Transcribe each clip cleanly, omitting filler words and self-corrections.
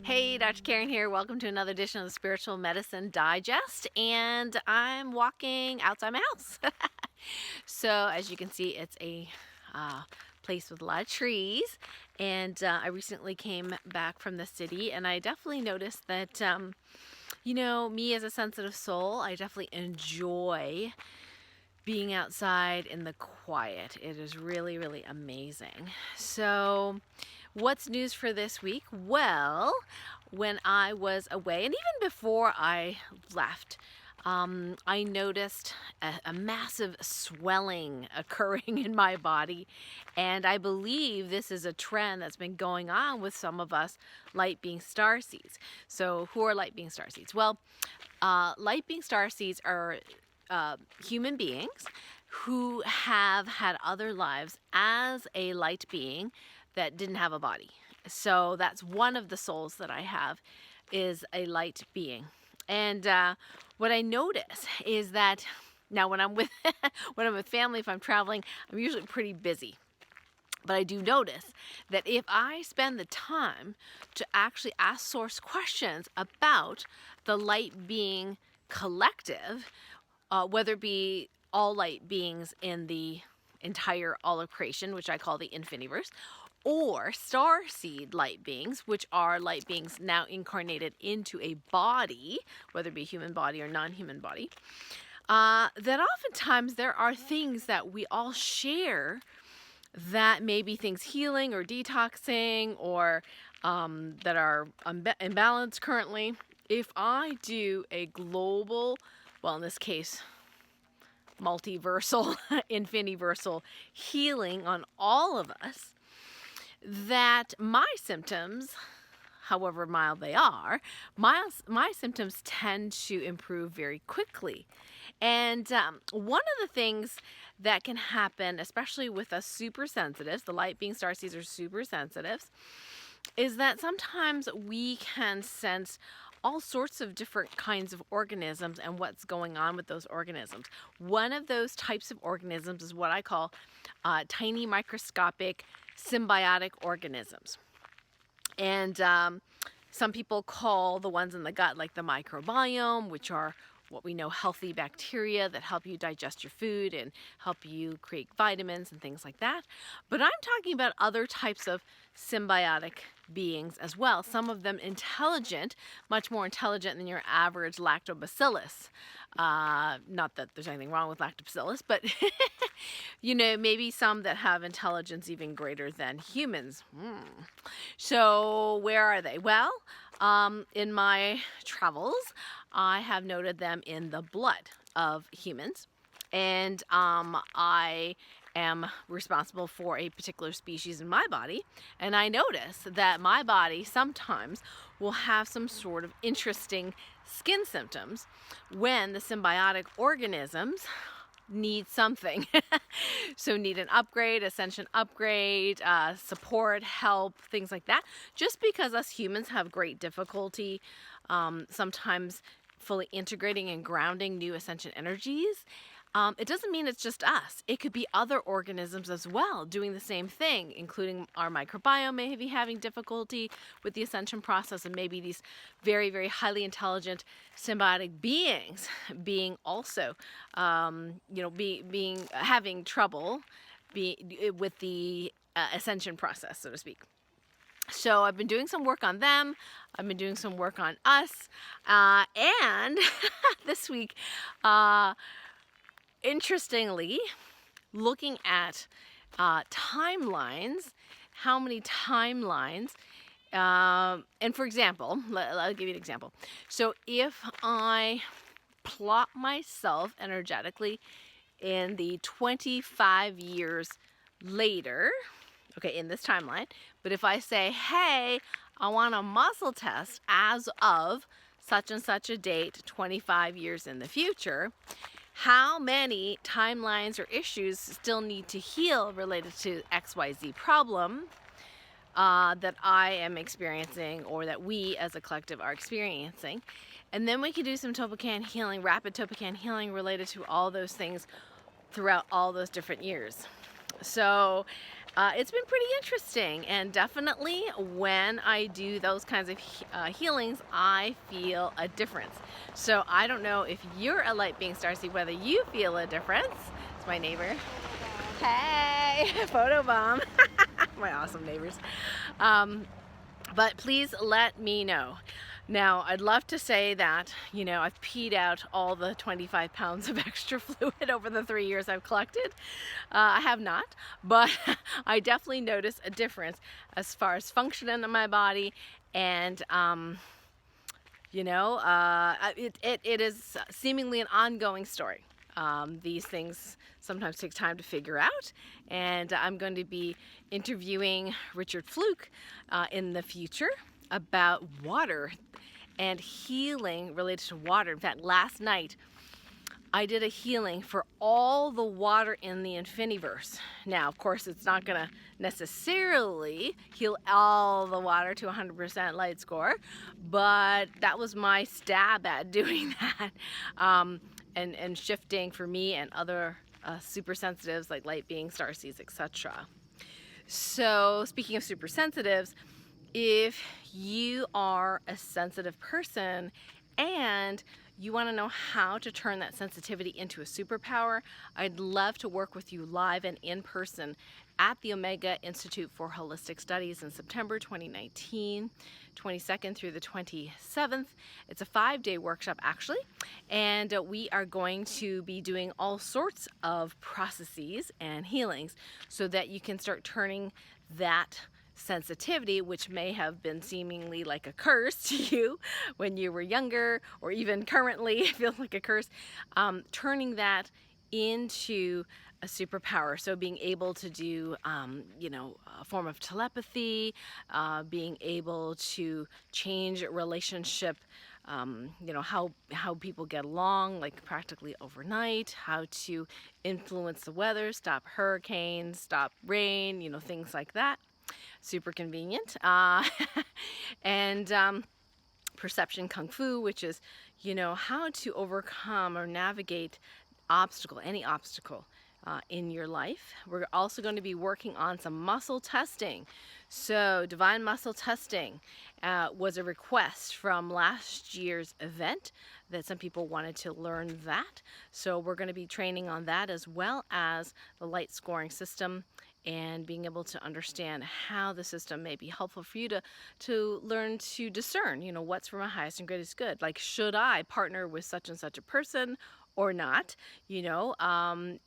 Hey, Dr. Karen here. Welcome to another edition of the Spiritual Medicine Digest. And I'm walking outside my house. So, as you can see, it's a place with a lot of trees. And I recently came back from the city, and I definitely noticed that, me as a sensitive soul, I definitely enjoy being outside in the quiet. It is really, really amazing. So, what's news for this week? Well, when I was away, and even before I left, I noticed a massive swelling occurring in my body. And I believe this is a trend that's been going on with some of us light being starseeds. So, who are light being starseeds? Well, light being starseeds are human beings who have had other lives as a light being that didn't have a body. So that's one of the souls that I have, is a light being. And what I notice is that now when I'm with when I'm with family, if I'm traveling, I'm usually pretty busy. But I do notice that if I spend the time to actually ask source questions about the light being collective, whether it be all light beings in the entire all of creation, which I call the Infiniverse, or starseed light beings, which are light beings now incarnated into a body, whether it be a human body or non-human body, that oftentimes there are things that we all share that may be things healing or detoxing or that are imbalanced currently. If I do a global, well, in this case, multiversal, infiniversal healing on all of us, that my symptoms, however mild they are, my symptoms tend to improve very quickly. And one of the things that can happen, especially with us super sensitives, the light being starseeds are super sensitives, is that sometimes we can sense all sorts of different kinds of organisms and what's going on with those organisms. One of those types of organisms is what I call tiny microscopic symbiotic organisms. And some people call the ones in the gut like the microbiome, which are what we know healthy bacteria that help you digest your food and help you create vitamins and things like that. But I'm talking about other types of symbiotic beings as well. Some of them intelligent, much more intelligent than your average lactobacillus. Not that there's anything wrong with lactobacillus, but maybe some that have intelligence even greater than humans. So where are they? Well, in my travels, I have noted them in the blood of humans, and I am responsible for a particular species in my body, and I notice that my body sometimes will have some sort of interesting skin symptoms when the symbiotic organisms need something. So need an upgrade, Ascension upgrade, support, help, things like that. Just because us humans have great difficulty sometimes fully integrating and grounding new Ascension energies, it doesn't mean it's just us. It could be other organisms as well doing the same thing, including our microbiome may be having difficulty with the Ascension process, and maybe these very, very highly intelligent symbiotic beings being also, having trouble with the Ascension process, so to speak. So I've been doing some work on them. I've been doing some work on us. And this week, interestingly, looking at timelines, how many timelines, and for example, I'll give you an example. So if I plot myself energetically in the 25 years later, okay, in this timeline, but if I say, hey, I want a muscle test as of such and such a date, 25 years in the future, how many timelines or issues still need to heal related to XYZ problem that I am experiencing, or that we as a collective are experiencing. And then we can do some Topocan healing, rapid Topocan healing related to all those things throughout all those different years. So It's been pretty interesting, and definitely when I do those kinds of healings, I feel a difference. So I don't know if you're a light being starseed, whether you feel a difference. It's my neighbor. Hey, photo bomb. My awesome neighbors. But please let me know. Now, I'd love to say that, you know, I've peed out all the 25 pounds of extra fluid over the 3 years I've collected. I have not, but I definitely notice a difference as far as function in my body, and you know, it is seemingly an ongoing story. These things sometimes take time to figure out, and I'm going to be interviewing Richard Fluke in the future about water and healing related to water. In fact, last night I did a healing for all the water in the Infiniverse. Now, of course, it's not going to necessarily heal all the water to 100% light score, but that was my stab at doing that, and shifting for me and other super sensitives like Light Being Starseeds, etc. So, speaking of super sensitives, if you are a sensitive person and you want to know how to turn that sensitivity into a superpower, I'd love to work with you live and in person at the Omega Institute for Holistic Studies in September 2019, 22nd through the 27th. It's a 5-day workshop actually, and we are going to be doing all sorts of processes and healings so that you can start turning that sensitivity, which may have been seemingly like a curse to you when you were younger, or even currently feels like a curse, turning that into a superpower. So being able to do, you know, a form of telepathy, being able to change relationship, you know, how people get along, like practically overnight, how to influence the weather, stop hurricanes, stop rain, you know, things like that. Super convenient. And perception kung fu, which is, you know, how to overcome or navigate any obstacle in your life. We're also going to be working on some muscle testing. So divine muscle testing was a request from last year's event that some people wanted to learn that. So we're going to be training on that, as well as the light scoring system, and being able to understand how the system may be helpful for you to learn to discern, you know, what's for my highest and greatest good. Like, should I partner with such and such a person or not? You know,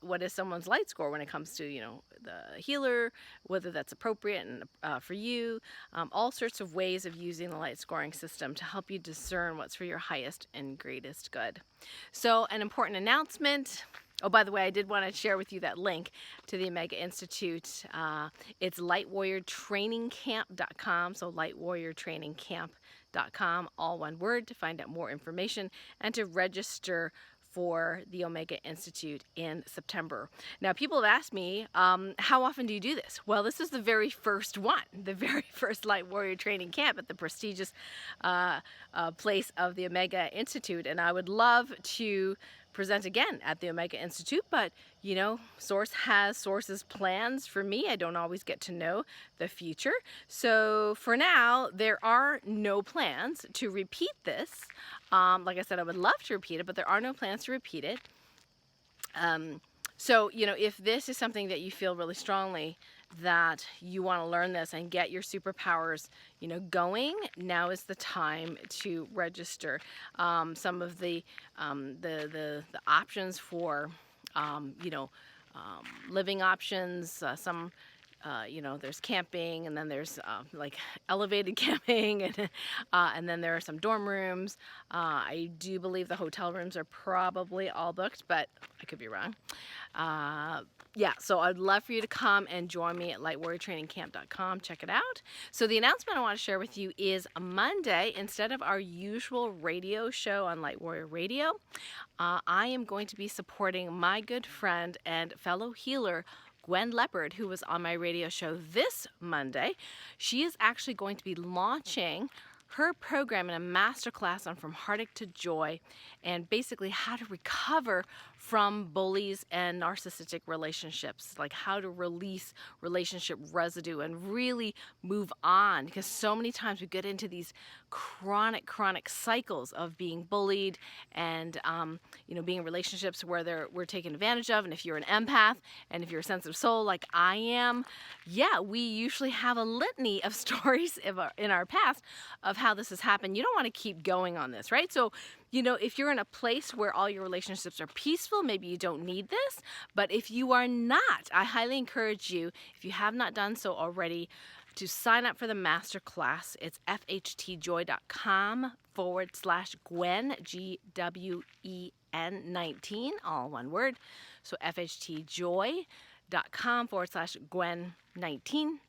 what is someone's light score when it comes to, you know, the healer, whether that's appropriate and for you. All sorts of ways of using the light scoring system to help you discern what's for your highest and greatest good. So, an important announcement. Oh, by the way, I did want to share with you that link to the Omega Institute. It's lightwarriortrainingcamp.com, so lightwarriortrainingcamp.com, all one word, to find out more information and to register for the Omega Institute in September. Now, people have asked me, how often do you do this? Well, this is the very first one, the very first Light Warrior Training Camp at the prestigious place of the Omega Institute, and I would love to present again at the Omega Institute, but you know, Source has Source's plans for me. I don't always get to know the future. So for now, there are no plans to repeat this. Like I said, I would love to repeat it, but there are no plans to repeat it. So, you know, if this is something that you feel really strongly that you want to learn this and get your superpowers, you know, going, now is the time to register. Some of the options for, you know, living options, you know, there's camping, and then there's like elevated camping, and then there are some dorm rooms. I do believe the hotel rooms are probably all booked, but I could be wrong. Yeah, so I'd love for you to come and join me at lightwarriortrainingcamp.com. Check it out. So the announcement I want to share with you is Monday, instead of our usual radio show on Light Warrior Radio, I am going to be supporting my good friend and fellow healer, Gwen Leopard, who was on my radio show this Monday. She is actually going to be launching her program in a masterclass on From Heartache to Joy, and basically how to recover from bullies and narcissistic relationships, like how to release relationship residue and really move on, because so many times we get into these chronic cycles of being bullied and being in relationships where we're taken advantage of. And if you're an empath and if you're a sensitive soul like I am, yeah, we usually have a litany of stories in our past of how this has happened. You don't want to keep going on this, right? So if you're in a place where all your relationships are peaceful, maybe you don't need this. But if you are not, I highly encourage you, if you have not done so already, to sign up for the masterclass. It's fhtjoy.com/Gwen, GWEN 19, all one word. So fhtjoy.com/Gwen 19.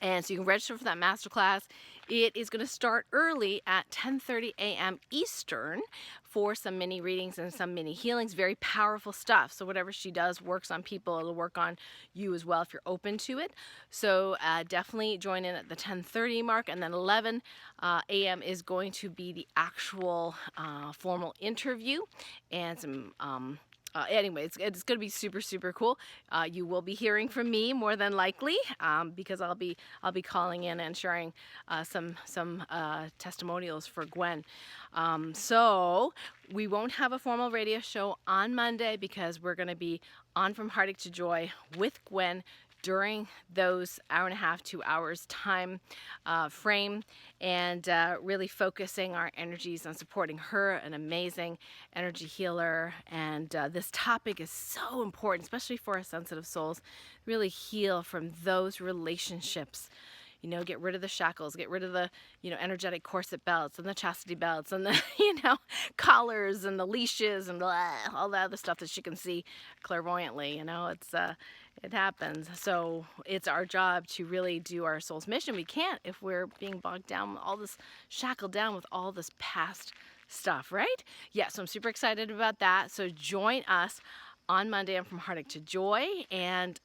And so you can register for that masterclass. It is going to start early at 10:30 a.m. Eastern for some mini readings and some mini healings. Very powerful stuff. So whatever she does works on people. It'll work on you as well if you're open to it. So definitely join in at the 10:30 mark. And then 11 a.m. is going to be the actual formal interview and some anyway, it's going to be super cool. You will be hearing from me more than likely because I'll be calling in and sharing some testimonials for Gwen. So we won't have a formal radio show on Monday because we're going to be on From Heartache to Joy with Gwen during those hour and a half, 2 hours time frame, and really focusing our energies on supporting her, an amazing energy healer. And this topic is so important, especially for our sensitive souls. Really heal from those relationships. Get rid of the shackles, get rid of the, energetic corset belts and the chastity belts and the, collars and the leashes and all that other stuff that she can see clairvoyantly. It happens. So it's our job to really do our soul's mission. We can't if we're being bogged down with all this, shackled down with all this past stuff, right? Yeah, so I'm super excited about that. So join us on Monday. I'm From Heartache to Joy. And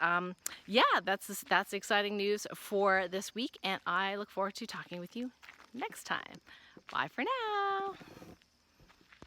that's exciting news for this week. And I look forward to talking with you next time. Bye for now.